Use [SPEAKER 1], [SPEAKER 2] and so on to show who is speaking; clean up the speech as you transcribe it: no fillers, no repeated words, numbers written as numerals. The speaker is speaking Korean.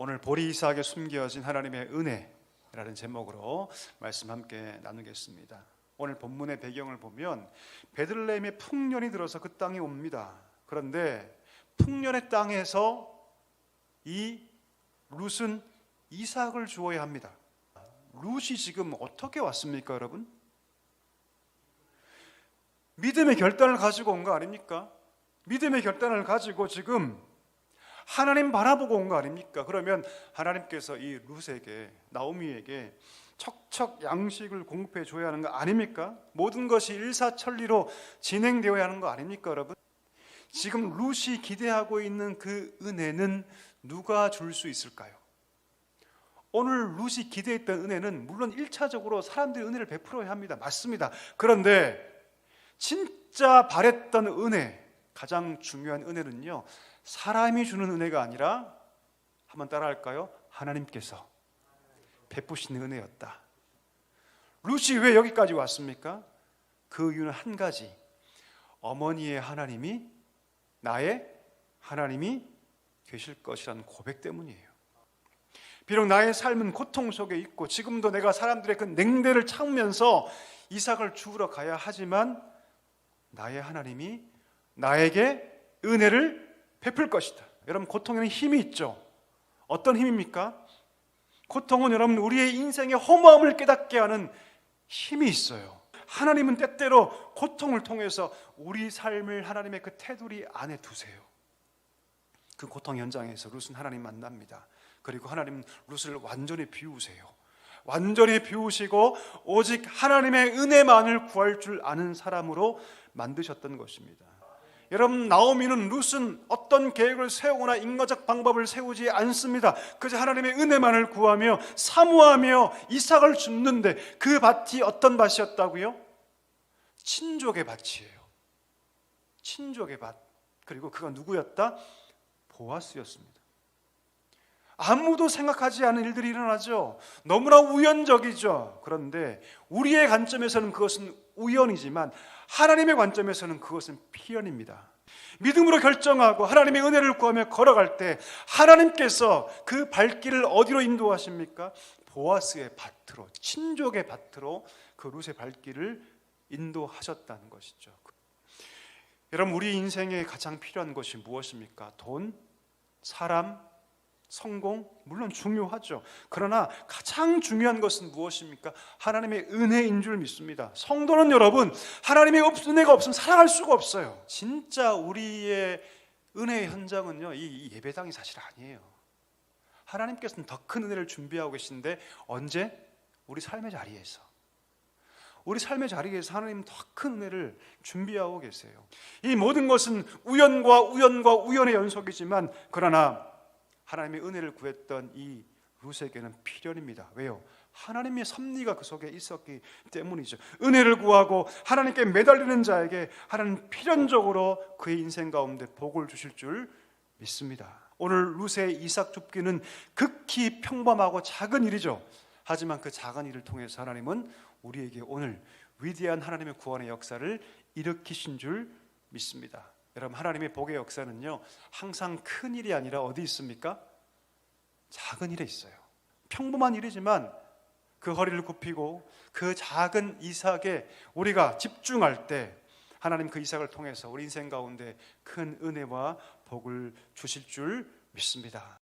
[SPEAKER 1] 오늘 보리 이삭에 숨겨진 하나님의 은혜라는 제목으로 말씀 함께 나누겠습니다. 오늘 본문의 배경을 보면 베들레헴에 풍년이 들어서 그 땅이 옵니다. 그런데 풍년의 땅에서 이 룻은 이삭을 주어야 합니다. 룻이 지금 어떻게 왔습니까, 여러분? 믿음의 결단을 가지고 온 거 아닙니까? 믿음의 결단을 가지고 지금 하나님 바라보고 온 거 아닙니까? 그러면 하나님께서 이 룻에게, 나오미에게 척척 양식을 공급해 줘야 하는 거 아닙니까? 모든 것이 일사천리로 진행되어야 하는 거 아닙니까, 여러분? 지금 룻이 기대하고 있는 그 은혜는 누가 줄 수 있을까요? 오늘 룻이 기대했던 은혜는 물론 1차적으로 사람들이 은혜를 베풀어야 합니다. 맞습니다. 그런데 진짜 바랬던 은혜, 가장 중요한 은혜는요, 사람이 주는 은혜가 아니라, 한번 따라할까요? 하나님께서 베푸시는 은혜였다. 룻이 왜 여기까지 왔습니까? 그 이유는 한 가지, 어머니의 하나님이 나의 하나님이 되실 것이라는 고백 때문이에요. 비록 나의 삶은 고통 속에 있고 지금도 내가 사람들의 그 냉대를 참으면서 이삭을 주우러 가야 하지만 나의 하나님이 나에게 은혜를 베풀 것이다. 여러분, 고통에는 힘이 있죠. 어떤 힘입니까? 고통은 여러분 우리의 인생의 허무함을 깨닫게 하는 힘이 있어요. 하나님은 때때로 고통을 통해서 우리 삶을 하나님의 그 테두리 안에 두세요. 그 고통 현장에서 룻은 하나님 만납니다. 그리고 하나님 룻을 완전히 비우세요. 완전히 비우시고 오직 하나님의 은혜만을 구할 줄 아는 사람으로 만드셨던 것입니다. 여러분, 나오미는 룻은 어떤 계획을 세우거나 인과적 방법을 세우지 않습니다. 그저 하나님의 은혜만을 구하며 사모하며 이삭을 줍는데 그 밭이 어떤 밭이었다고요? 친족의 밭이에요. 친족의 밭. 그리고 그가 누구였다? 보아스였습니다. 아무도 생각하지 않은 일들이 일어나죠. 너무나 우연적이죠. 그런데 우리의 관점에서는 그것은 우연이지만 하나님의 관점에서는 그것은 필연입니다. 믿음으로 결정하고 하나님의 은혜를 구하며 걸어갈 때 하나님께서 그 발길을 어디로 인도하십니까? 보아스의 밭으로, 친족의 밭으로 그 룻의 발길을 인도하셨다는 것이죠. 여러분, 우리 인생에 가장 필요한 것이 무엇입니까? 돈, 사람, 성공, 물론 중요하죠. 그러나 가장 중요한 것은 무엇입니까? 하나님의 은혜인 줄 믿습니다. 성도는 여러분, 하나님의 은혜가 없으면 살아갈 수가 없어요. 진짜 우리의 은혜의 현장은요, 이 예배당이 사실 아니에요. 하나님께서는 더 큰 은혜를 준비하고 계신데 언제? 우리 삶의 자리에서. 우리 삶의 자리에서 하나님은 더 큰 은혜를 준비하고 계세요. 이 모든 것은 우연과 우연의 연속이지만 그러나 하나님의 은혜를 구했던 이 룻에게는 필연입니다. 왜요? 하나님의 섭리가 그 속에 있었기 때문이죠. 은혜를 구하고 하나님께 매달리는 자에게 하나님은 필연적으로 그의 인생 가운데 복을 주실 줄 믿습니다. 오늘 룻의 이삭 줍기는 극히 평범하고 작은 일이죠. 하지만 그 작은 일을 통해서 하나님은 우리에게 오늘 위대한 하나님의 구원의 역사를 일으키신 줄 믿습니다. 여러분, 하나님의 복의 역사는요, 항상 큰 일이 아니라 어디 있습니까? 작은 일에 있어요. 평범한 일이지만 그 허리를 굽히고 그 작은 이삭에 우리가 집중할 때 하나님 그 이삭을 통해서 우리 인생 가운데 큰 은혜와 복을 주실 줄 믿습니다.